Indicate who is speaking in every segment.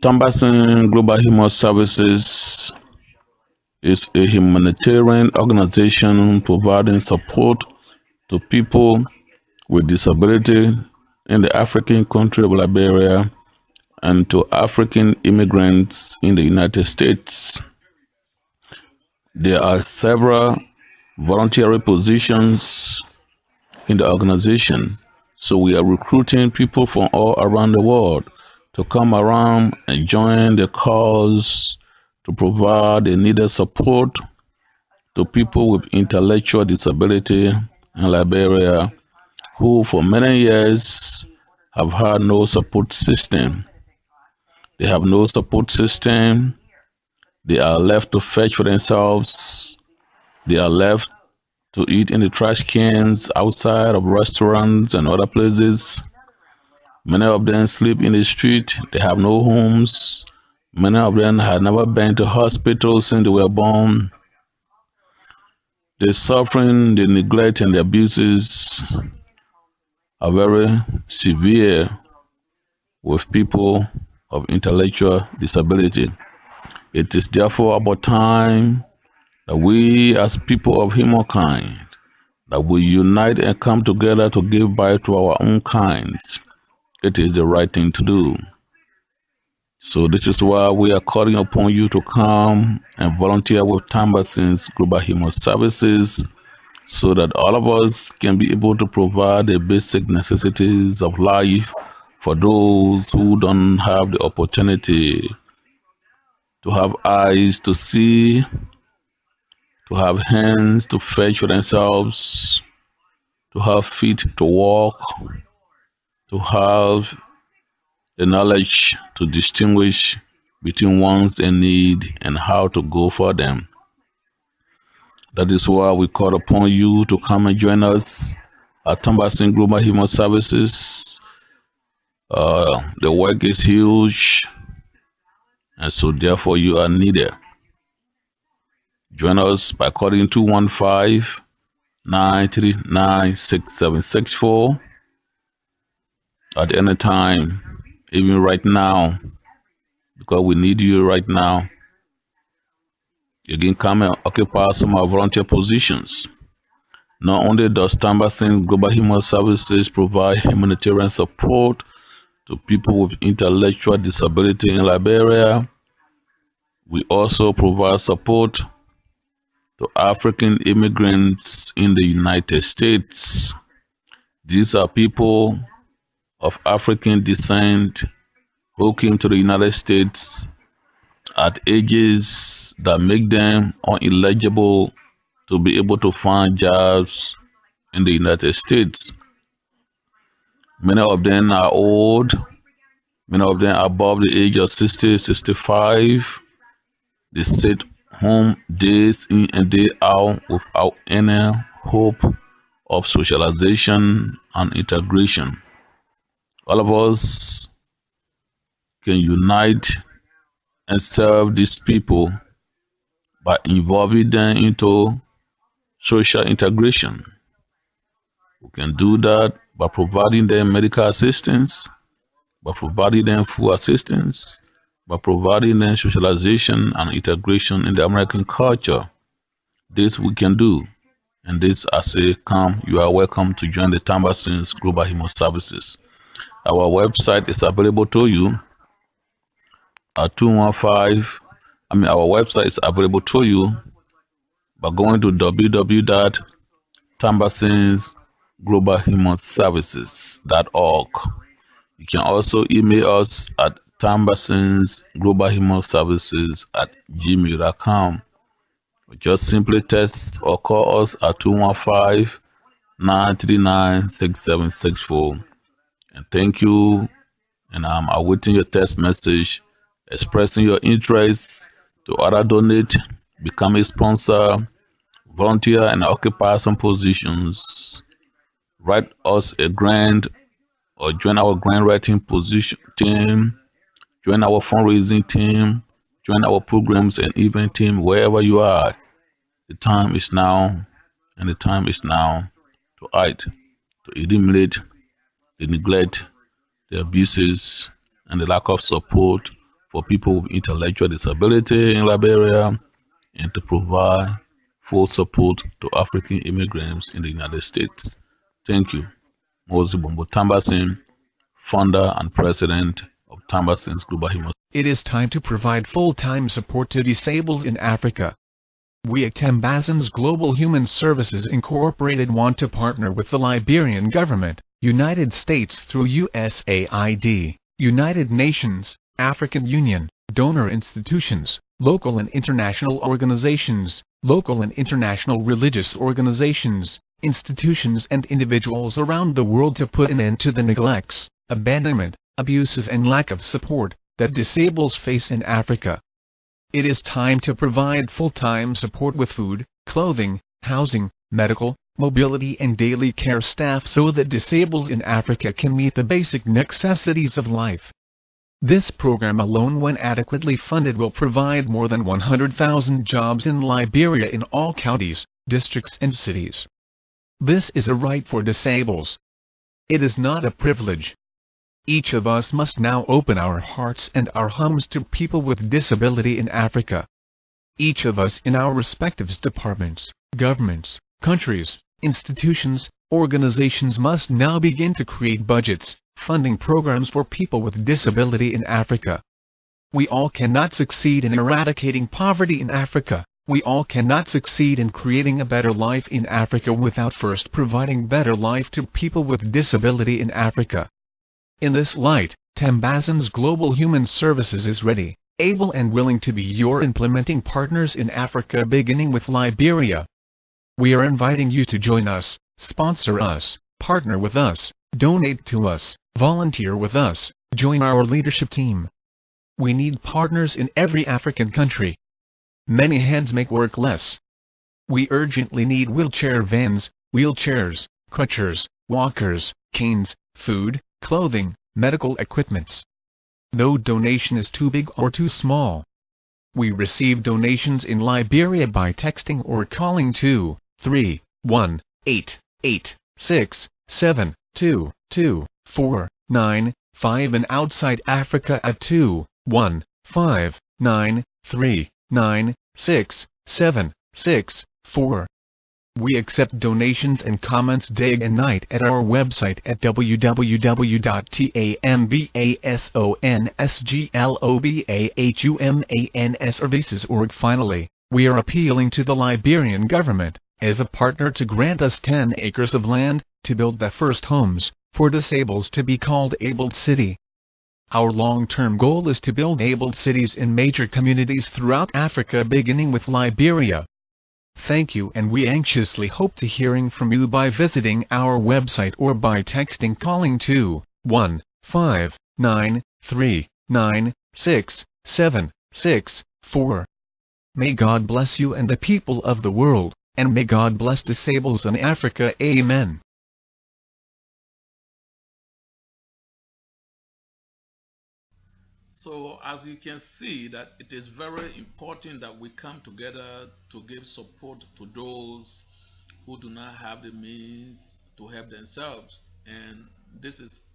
Speaker 1: Tambasin Global Human Services is a humanitarian organization providing support to people with disability in the African country of Liberia and to African immigrants in the United States. There are several voluntary positions in the organization, so we are recruiting people from all around the world to come around and join the cause to provide the needed support to people with intellectual disability in Liberia who for many years have had no support system. They have no support system. They are left to fetch for themselves. They are left to eat in the trash cans outside of restaurants and other places. Many of them sleep in the street. They have no homes. Many of them had never been to hospitals since they were born. The suffering, the neglect, and the abuses are very severe with people of intellectual disability. It is therefore about time that we as people of humankind, that we unite and come together to give back to our own kind. It is the right thing to do. So this is why we are calling upon you to come and volunteer with Tambasin's Global Human Services so that all of us can be able to provide the basic necessities of life for those who don't have the opportunity to have eyes to see, to have hands to fetch for themselves, to have feet to walk, to have the knowledge to distinguish between wants and need and how to go for them. That is why we call upon you to come and join us at Tambasin Global Human Services. The work is huge, and so therefore you are needed. Join us by calling 215-939-6764 at any time, even right now, because we need you right now. You can come and occupy some of our volunteer positions. Not only does Tambasin Global Human Services provide humanitarian support to people with intellectual disability in Liberia, we also provide support to African immigrants in the United States. These are people of African descent who came to the United States at ages that make them ineligible to be able to find jobs in the United States. Many of them are old. Many of them are above the age of 60, 65. They sit home days in and day out without any hope of socialization and integration. All of us can unite and serve these people by involving them into social integration. We can do that by providing them medical assistance, by providing them food assistance, by providing them socialization and integration in the American culture. This we can do. And this, I say, come, you are welcome to join the Tambasin's Global Human Services. Our website is available to you at our website is available to you by going to www.tambasinsglobalhumanservices.org. You can also email us at tambasinsglobalhumanservices@gmail.com. Just simply text or call us at 215-939-6764. And thank you. And I'm awaiting your text message expressing your interest to either donate, become a sponsor, volunteer, and occupy some positions. Write us a grant or join our grant writing position team, join our fundraising team, join our programs and event team wherever you are. The time is now, and the time is now to act, to eliminate the neglect, the abuses, and the lack of support for people with intellectual disability in Liberia and to provide full support to African immigrants in the United States. Thank you. Moses Bombo Tambasin, founder and president of Tambasin's Global Human.
Speaker 2: It is time to provide full-time support to disabled in Africa. We at Tambasin's Global Human Services Incorporated want to partner with the Liberian government, United States through USAID, United Nations, African Union, donor institutions, local and international organizations, local and international religious organizations, institutions and individuals around the world to put an end to the neglects, abandonment, abuses and lack of support that disabled face in Africa. It is time to provide full-time support with food, clothing, housing, medical, mobility and daily care staff so that disabled in Africa can meet the basic necessities of life. This program alone, when adequately funded, will provide more than 100,000 jobs in Liberia in all counties, districts and cities. This is a right for disabled. It is not a privilege. Each of us must now open our hearts and our homes to people with disability in Africa. Each of us in our respective departments, governments, countries, institutions, organizations must now begin to create budgets, funding programs for people with disability in Africa. We all cannot succeed in eradicating poverty in Africa. We all cannot succeed in creating a better life in Africa without first providing better life to people with disability in Africa. In this light, Tambasin's Global Human Services is ready, able and willing to be your implementing partners in Africa, beginning with Liberia. We are inviting you to join us, sponsor us, partner with us, donate to us, volunteer with us, join our leadership team. We need partners in every African country. Many hands make work less. We urgently need wheelchair vans, wheelchairs, crutchers, walkers, canes, food, clothing, medical equipments. No donation is too big or too small. We receive donations in Liberia by texting or calling 231-886-722-495 and outside Africa at 21593967664. We accept donations and comments day and night at our website at www.tambasonsglobahumans.org. Finally, we are appealing to the Liberian government, as a partner, to grant us 10 acres of land, to build the first homes, for disabled to be called Abled City. Our long-term goal is to build abled cities in major communities throughout Africa, beginning with Liberia. Thank you, and we anxiously hope to hearing from you by visiting our website or by texting calling 21593967664. May God bless you and the people of the world, and may God bless disabled in Africa. Amen.
Speaker 1: So as you can see, that it is very important that we come together to give support to those who do not have the means to help themselves. And this is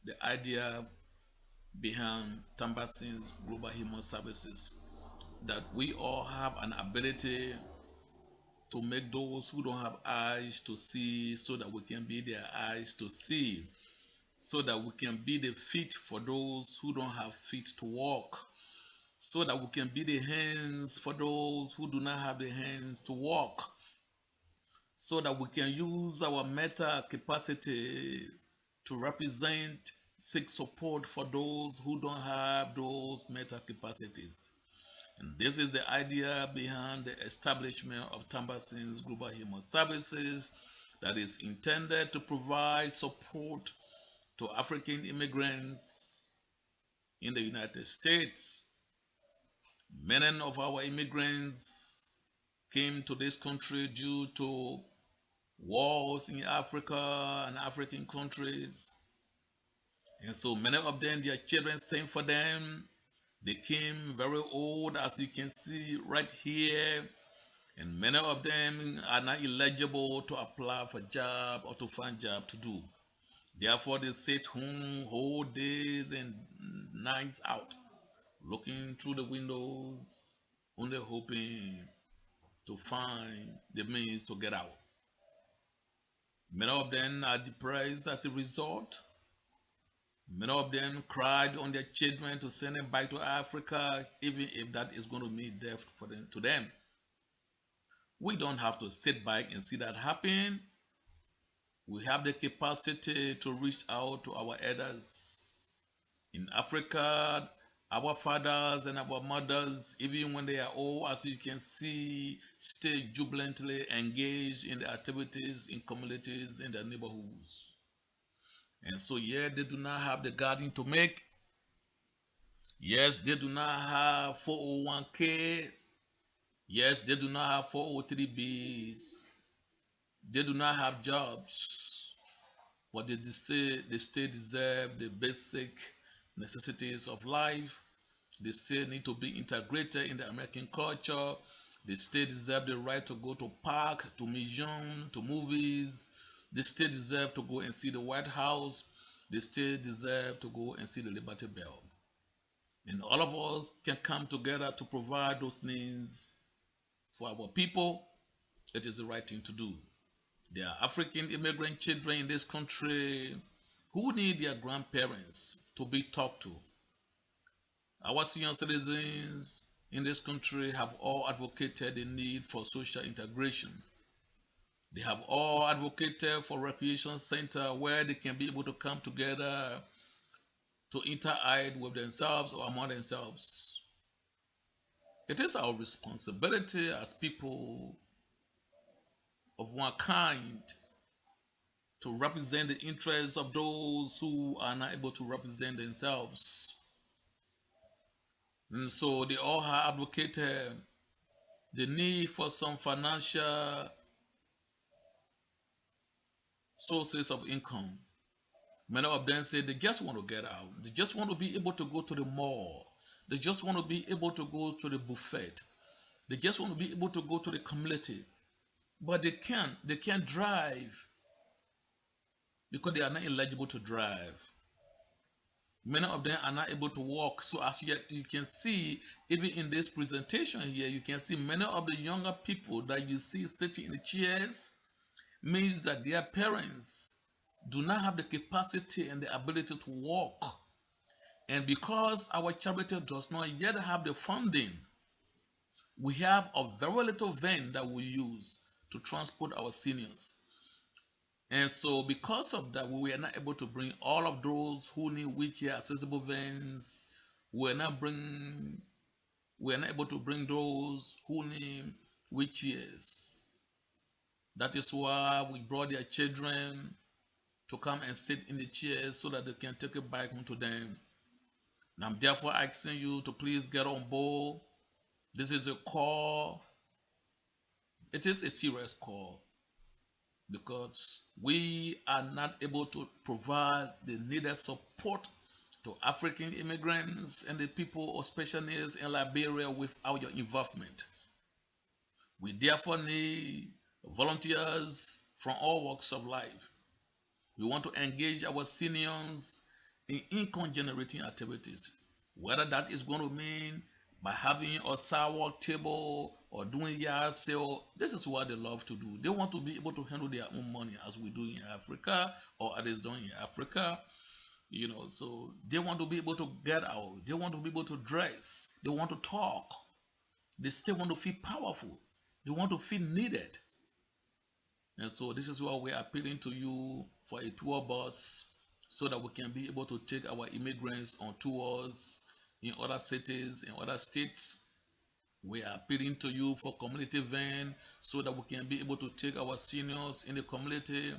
Speaker 1: the idea behind Tambasin's Global Human Services, that we all have an ability to make those who don't have eyes to see, so that we can be their eyes to see, so that we can be the feet for those who don't have feet to walk, so that we can be the hands for those who do not have the hands to walk, so that we can use our meta capacity to represent, seek support for those who don't have those meta capacities. And this is the idea behind the establishment of Tambasin's Global Human Services, that is intended to provide support to African immigrants in the United States. Many of our immigrants came to this country due to wars in Africa and African countries. And so many of them, their children sent for them. They came very old, as you can see right here. And many of them are not eligible to apply for job or to find job to do. Therefore, they sit home whole days and nights out, looking through the windows, only hoping to find the means to get out. Many of them are depressed as a result. Many of them cried on their children to send them back to Africa, even if that is going to mean death for them, to them. We don't have to sit back and see that happen. We have the capacity to reach out to our elders in Africa, our fathers and our mothers, even when they are old, as you can see, stay jubilantly engaged in the activities in communities in their neighborhoods. And so, yeah, they do not have the garden to make. Yes, they do not have 401k. Yes, they do not have 403bs. They do not have jobs. But they still deserve the basic necessities of life. They still need to be integrated in the American culture. They still deserve the right to go to park, to museum, to movies. They still deserve to go and see the White House. They still deserve to go and see the Liberty Bell. And all of us can come together to provide those needs for our people. It is the right thing to do. There are African immigrant children in this country who need their grandparents to be talked to. Our senior citizens in this country have all advocated the need for social integration. They have all advocated for recreation center where they can be able to come together to interact with themselves or among themselves. It is our responsibility as people of one kind to represent the interests of those who are not able to represent themselves. And so they all have advocated the need for some financial sources of income. Many of them say they just want to get out. They just want to be able to go to the mall. They just want to be able to go to the buffet. They just want to be able to go to the community. But they can't. They can't drive because they are not eligible to drive. Many of them are not able to walk. So as you can see, even in this presentation here, you can see many of the younger people that you see sitting in the chairs means that their parents do not have the capacity and the ability to walk. And because our charity does not yet have the funding, we have a very little van that we use to transport our seniors. And so because of that, we were not able to bring all of those who need wheelchair accessible vans. We are not able to bring those who need wheelchairs. That is why we brought their children to come and sit in the chairs so that they can take it back home to them. And I'm therefore asking you to please get on board. This is a call. It is a serious call because we are not able to provide the needed support to African immigrants and the people of special needs in Liberia without your involvement. We therefore need volunteers from all walks of life. We want to engage our seniors in income generating activities, whether that is going to mean by having a sidewalk table or doing yard sale. This is what they love to do. They want to be able to handle their own money as we do in Africa or as done in Africa. So they want to be able to get out. They want to be able to dress. They want to talk. They still want to feel powerful. They want to feel needed. And so this is why we are appealing to you for a tour bus so that we can be able to take our immigrants on tours in other cities, in other states. We are appealing to you for community van so that we can be able to take our seniors in the community.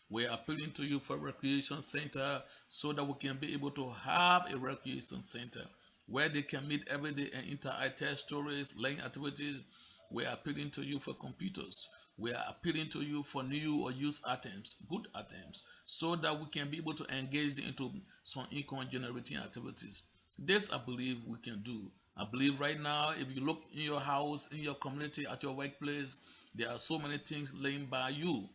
Speaker 1: We are appealing to you for recreation center so that we can be able to have a recreation center where they can meet every day and interact, tell stories, learn activities. We are appealing to you for computers. We are appealing to you for new or used items, good items, so that we can be able to engage into some income generating activities. This I believe we can do. I believe right now, if you look in your house, in your community, at your workplace, there are so many things laying by you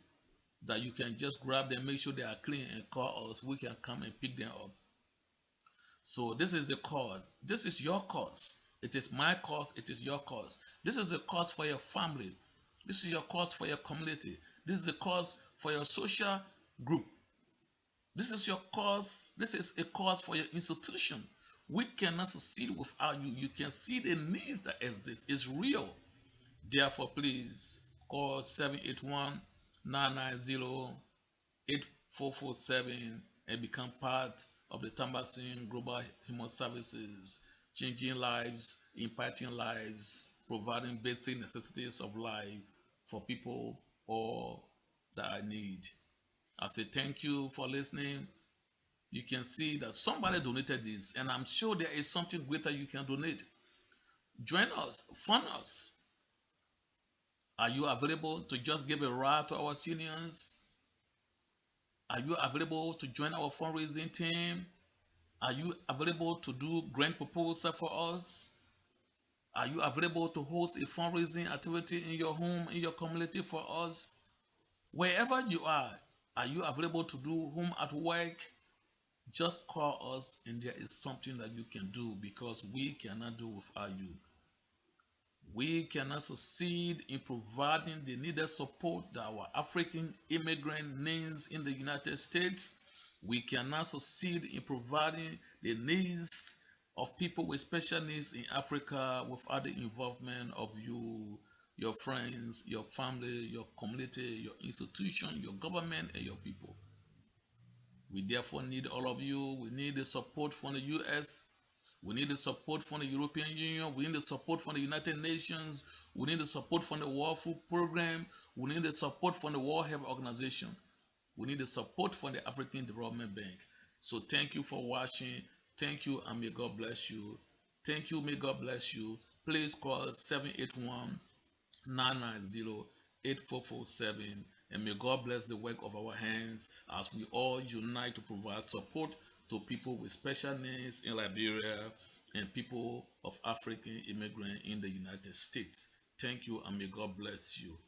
Speaker 1: that you can just grab them, make sure they are clean, and call us. We can come and pick them up. So this is the cause. This is your cause. It is my cause. It is your cause. This is a cause for your family. This is your cause for your community. This is a cause for your social group. This is your cause. This is a cause for your institution. We cannot succeed without you. You can see the needs that exist. It's real. Therefore, please call 781-990-8447 and become part of the Tambasin Global Human Services, changing lives, impacting lives, providing basic necessities of life for people all that I need. I say thank you for listening. You can see that somebody donated this, and I'm sure there is something greater you can donate. Join us, fund us. Are you available to just give a ride to our seniors? Are you available to join our fundraising team? Are you available to do grant proposal for us? Are you available to host a fundraising activity in your home, in your community for us? Wherever you are you available to do home at work? Just call us and there is something that you can do because we cannot do without you. We cannot succeed in providing the needed support that our African immigrant needs in the United States. We cannot succeed in providing the needs of people with special needs in Africa without the involvement of you, your friends, your family, your community, your institution, your government, and your people. We therefore need all of you. We need the support from the US. We need the support from the European Union. We need the support from the United Nations. We need the support from the World Food Program. We need the support from the World Health Organization. We need the support from the African Development Bank. So thank you for watching. Thank you and may God bless you. Thank you, may God bless you. Please call 781-990-8447 and may God bless the work of our hands as we all unite to provide support to people with special needs in Liberia and people of African immigrant in the United States. Thank you and may God bless you.